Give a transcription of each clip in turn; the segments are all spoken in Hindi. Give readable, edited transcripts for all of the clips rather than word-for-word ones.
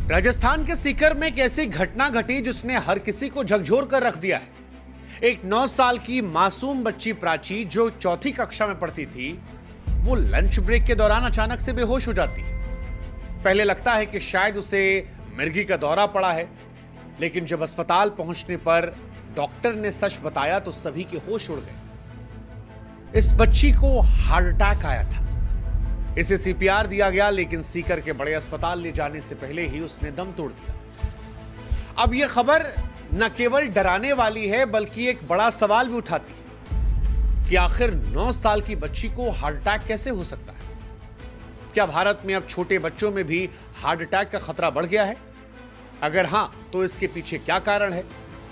राजस्थान के सीकर में एक ऐसी घटना घटी जिसने हर किसी को झकझोर कर रख दिया है। एक 9 साल की मासूम बच्ची प्राची जो चौथी कक्षा में पढ़ती थी, वो लंच ब्रेक के दौरान अचानक से बेहोश हो जाती है। पहले लगता है कि शायद उसे मिर्गी का दौरा पड़ा है, लेकिन जब अस्पताल पहुंचने पर डॉक्टर ने सच बताया तो सभी के होश उड़ गए। इस बच्ची को हार्ट अटैक आया था। इसे सीपीआर दिया गया, लेकिन सीकर के बड़े अस्पताल ले जाने से पहले ही उसने दम तोड़ दिया। अब यह खबर न केवल डराने वाली है, बल्कि एक बड़ा सवाल भी उठाती है कि आखिर 9 साल की बच्ची को हार्ट अटैक कैसे हो सकता है। क्या भारत में अब छोटे बच्चों में भी हार्ट अटैक का खतरा बढ़ गया है? अगर हां, तो इसके पीछे क्या कारण है?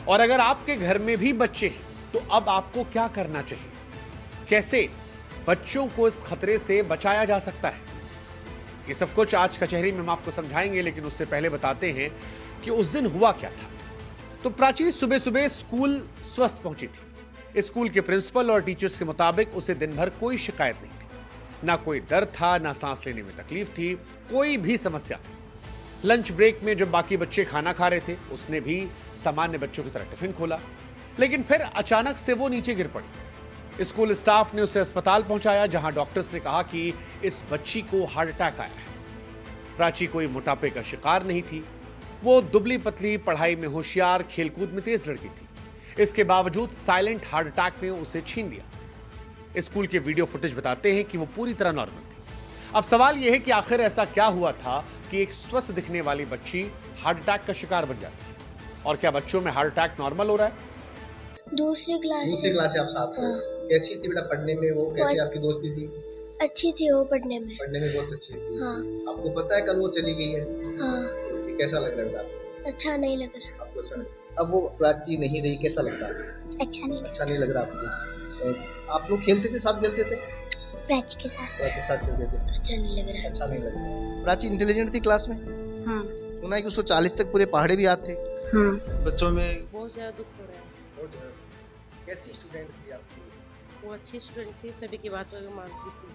और अगर आपके घर में भी बच्चे हैं, तो अब आपको क्या करना चाहिए? कैसे बच्चों को इस खतरे से बचाया जा सकता है? ये सब कुछ आज कचहरी में हम आपको समझाएंगे, लेकिन उससे पहले बताते हैं कि उस दिन हुआ क्या था। तो प्राची सुबह सुबह स्कूल स्वस्थ पहुंची थी। स्कूल के प्रिंसिपल और टीचर्स के मुताबिक उसे दिन भर कोई शिकायत नहीं थी। ना कोई दर्द था, ना सांस लेने में तकलीफ थी, कोई भी समस्या नहीं। लंच ब्रेक में जब बाकी बच्चे खाना खा रहे थे, उसने भी सामान्य बच्चों की तरह टिफिन खोला, लेकिन फिर अचानक से वो नीचे गिर पड़ी। स्कूल स्टाफ ने उसे अस्पताल पहुंचाया, जहां डॉक्टर्स ने कहा कि इस बच्ची को हार्ट अटैक आया है। प्राची कोई मोटापे का शिकार नहीं थी। वो दुबली पतली, पढ़ाई में होशियार, खेलकूद में तेज लड़की थी। इसके बावजूद साइलेंट हार्ट अटैक ने उसे छीन लिया। स्कूल के वीडियो फुटेज बताते हैं कि वो पूरी तरह नॉर्मल थी। अब सवाल यह है कि आखिर ऐसा क्या हुआ था कि एक स्वस्थ दिखने वाली बच्ची हार्ट अटैक का शिकार बन जाती है? और क्या बच्चों में हार्ट अटैक नॉर्मल हो रहा है? दूसरी क्लास से आप साथ थे। कैसी थी बेटा पढ़ने में? वो कैसी आपकी दोस्ती थी? अच्छी थी वो पढ़ने में बहुत अच्छी थी। हाँ। आपको पता है कल वो चली गई है? हाँ। तो कैसा लग रहा है आपको? अच्छा नहीं लग रहा। आपको अच्छा नहीं? अब वो प्राची नहीं रही, कैसा लग रहा है? अच्छा नहीं लग रहा आपको? आप लोग खेलते थे, साथ खेलते थे? प्राची के साथ खेलते थे। अच्छा नहीं लग रहा। अच्छा नहीं लग रहा। प्राची इंटेलिजेंट थी क्लास में? हाँ। सुना है कि उसको 40 तक पूरे पहाड़े भी याद थे। हाँ। बच्चों में बहुत ज़्यादा दुख हो रहा है। कैसी स्टूडेंट थी आपकी? वो अच्छी स्टूडेंट थी, सभी की बातों को मानती थी।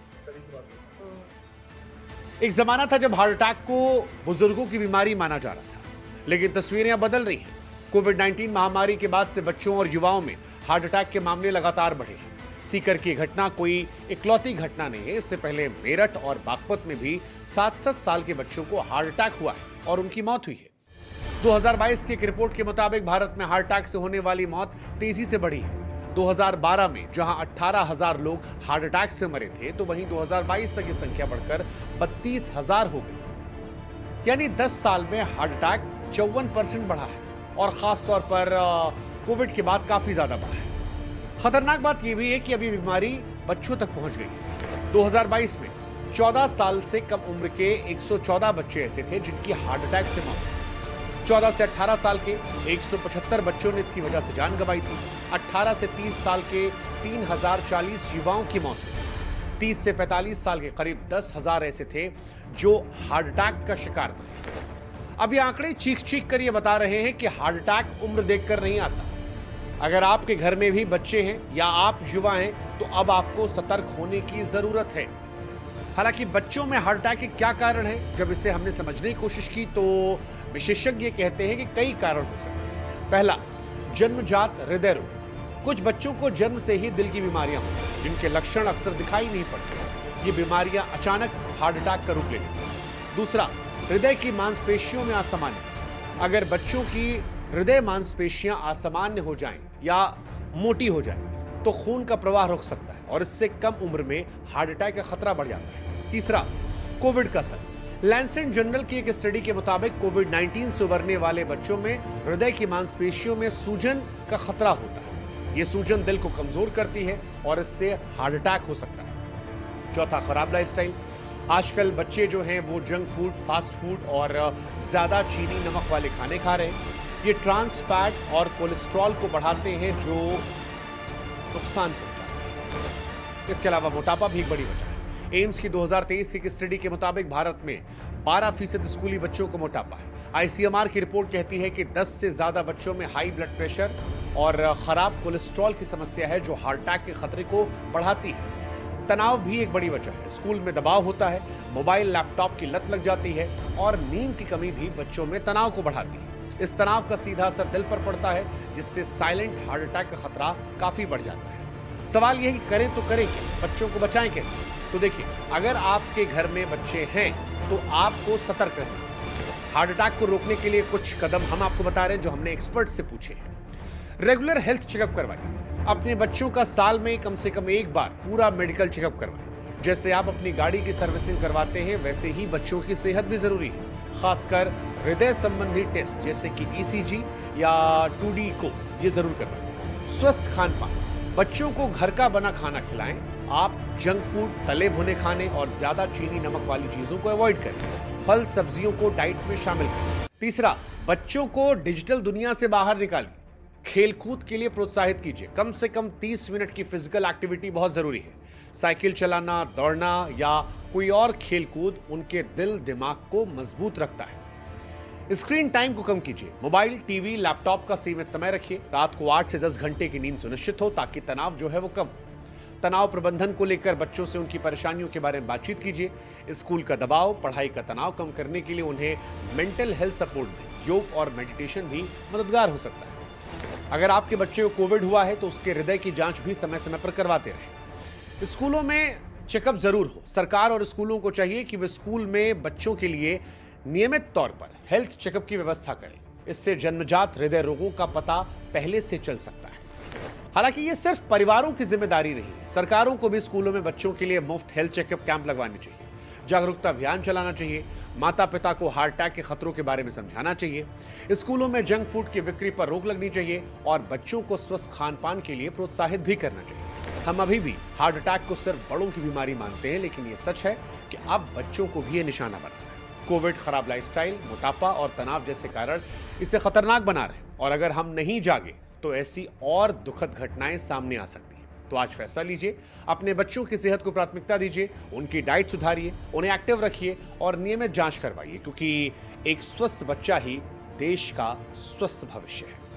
एक जमाना था जब हार्ट अटैक को बुजुर्गों की बीमारी माना जा रहा था, लेकिन तस्वीरें अब बदल रही हैं। कोविड-19 महामारी के बाद से बच्चों और युवाओं में हार्ट अटैक के मामले लगातार बढ़े हैं। सीकर की घटना कोई इकलौती घटना नहीं है। इससे पहले मेरठ और बागपत में भी 7-7 साल के बच्चों को हार्ट अटैक हुआ है और उनकी मौत हुई है। 2022 की एक रिपोर्ट के मुताबिक भारत में हार्ट अटैक से होने वाली मौत तेजी से बढ़ी है। 2012 में जहां 18,000 लोग हार्ट अटैक से मरे थे, तो वहीं 2022 तक ये संख्या बढ़कर 32,000 हो गई। यानी 10 साल में हार्ट अटैक 54% बढ़ा है और खासतौर पर कोविड के बाद काफी ज्यादा बढ़ा है। खतरनाक बात यह भी है कि अभी बीमारी बच्चों तक पहुंच गई है। 2022 में 14 साल से कम उम्र के 114 बच्चे ऐसे थे जिनकी हार्ट अटैक से मौत हुई। 14 से 18 साल के 175 बच्चों ने इसकी वजह से जान गंवाई थी। 18 से 30 साल के 3040 युवाओं की मौत हुई। 30 से 45 साल के करीब 10,000 ऐसे थे जो हार्ट अटैक का शिकार बने। अब ये आंकड़े चीख चीख कर ये बता रहे हैं कि हार्ट अटैक उम्र देखकर नहीं आता। अगर आपके घर में भी बच्चे हैं या आप युवा हैं, तो अब आपको सतर्क होने की जरूरत है। हालांकि बच्चों में हार्ट अटैक के क्या कारण है, जब इसे हमने समझने की कोशिश की तो विशेषज्ञ कहते हैं कि कई कारण हो सकते हैं। पहला, जन्मजात हृदय रोग। कुछ बच्चों को जन्म से ही दिल की बीमारियां होती हैं, जिनके लक्षण अक्सर दिखाई नहीं पड़ते। ये बीमारियां अचानक हार्ट अटैक का रूप ले लेती हैं। दूसरा, हृदय की मांसपेशियों में असामान्य। अगर बच्चों की हृदय मांसपेशियां असामान्य हो जाएं या मोटी हो जाएं, तो खून का प्रवाह रुक सकता है और इससे कम उम्र में हार्ट अटैक का खतरा बढ़ जाता है। तीसरा, कोविड का असर। लैंसेट जर्नल की एक स्टडी के मुताबिक कोविड-19 से उबरने वाले बच्चों में हृदय की मांसपेशियों में सूजन का खतरा होता है। यह सूजन दिल को कमजोर करती है और इससे हार्ट अटैक हो सकता है। चौथा, खराब लाइफस्टाइल। आजकल बच्चे जो हैं वो जंक फूड, फास्ट फूड और ज्यादा चीनी नमक वाले खाने खा रहे हैं। ये ट्रांस फैट और कोलेस्ट्रॉल को बढ़ाते हैं जो नुकसान पहुंचाते हैं। इसके अलावा मोटापा भी एक बड़ी वजह है। एम्स की 2023 की स्टडी के मुताबिक भारत में 12% स्कूली बच्चों को मोटापा है। आईसीएमआर की रिपोर्ट कहती है कि 10 से ज्यादा बच्चों में हाई ब्लड प्रेशर और खराब कोलेस्ट्रॉल की समस्या है, जो हार्ट अटैक के खतरे को बढ़ाती है। तनाव भी एक बड़ी वजह है। स्कूल में दबाव होता है, मोबाइल लैपटॉप की लत लग जाती है और नींद की कमी भी बच्चों में तनाव को बढ़ाती है। इस तनाव का सीधा असर दिल पर पड़ता है, जिससे साइलेंट हार्ट अटैक का खतरा काफी बढ़ जाता है। सवाल यह है कि करें तो करें क्या, बच्चों को बचाएं कैसे? तो देखिए, अगर आपके घर में बच्चे हैं तो आपको सतर्क रहना। हार्ट अटैक को रोकने के लिए कुछ कदम हम आपको बता रहे हैं जो हमने एक्सपर्ट से पूछे हैं। रेगुलर हेल्थ चेकअप करवाइए। अपने बच्चों का साल में कम से कम एक बार पूरा मेडिकल चेकअप करवाएं। जैसे आप अपनी गाड़ी की सर्विसिंग करवाते हैं, वैसे ही बच्चों की सेहत भी जरूरी है। खासकर हृदय संबंधी टेस्ट जैसे कि ECG या 2D को ये जरूर करवाएं। स्वस्थ खान पान, बच्चों को घर का बना खाना खिलाएं। आप जंक फूड, तले भुने खाने और ज्यादा चीनी नमक वाली चीजों को अवॉइड करें। फल सब्जियों को डाइट में शामिल करें। तीसरा, बच्चों को डिजिटल दुनिया से बाहर निकालिए। खेलकूद के लिए प्रोत्साहित कीजिए। कम से कम 30 मिनट की फिजिकल एक्टिविटी बहुत जरूरी है। साइकिल चलाना, दौड़ना या कोई और खेलकूद उनके दिल दिमाग को मजबूत रखता है। स्क्रीन टाइम को कम कीजिए। मोबाइल, टीवी, लैपटॉप का सीमित समय रखिए। रात को 8 से 10 घंटे की नींद सुनिश्चित हो ताकि तनाव जो है वो कम हो। तनाव प्रबंधन को लेकर बच्चों से उनकी परेशानियों के बारे में बातचीत कीजिए। स्कूल का दबाव, पढ़ाई का तनाव कम करने के लिए उन्हें मेंटल हेल्थ सपोर्ट दें। योग और मेडिटेशन भी मददगार हो सकता है। अगर आपके बच्चे को कोविड हुआ है तो उसके हृदय की जांच भी समय समय पर करवाते रहें। स्कूलों में चेकअप जरूर हो। सरकार और स्कूलों को चाहिए कि वे स्कूल में बच्चों के लिए नियमित तौर पर हेल्थ चेकअप की व्यवस्था करें। इससे जन्मजात हृदय रोगों का पता पहले से चल सकता है। हालांकि ये सिर्फ परिवारों की जिम्मेदारी नहीं है, सरकारों को भी स्कूलों में बच्चों के लिए मुफ्त हेल्थ चेकअप कैंप लगवाने चाहिए। जागरूकता अभियान चलाना चाहिए। माता पिता को हार्ट अटैक के खतरों के बारे में समझाना चाहिए। स्कूलों में जंक फूड की बिक्री पर रोक लगनी चाहिए और बच्चों को स्वस्थ खान पान के लिए प्रोत्साहित भी करना चाहिए। हम अभी भी हार्ट अटैक को सिर्फ बड़ों की बीमारी मानते हैं, लेकिन ये सच है कि अब बच्चों को भी ये निशाना बना है। कोविड, खराब लाइफस्टाइल, मोटापा और तनाव जैसे कारण इसे खतरनाक बना रहे हैं और अगर हम नहीं जागे तो ऐसी और दुखद घटनाएं सामने आ सकती हैं। तो आज फैसला लीजिए, अपने बच्चों की सेहत को प्राथमिकता दीजिए, उनकी डाइट सुधारिए, उन्हें एक्टिव रखिए और नियमित जांच करवाइए, क्योंकि एक स्वस्थ बच्चा ही देश का स्वस्थ भविष्य है।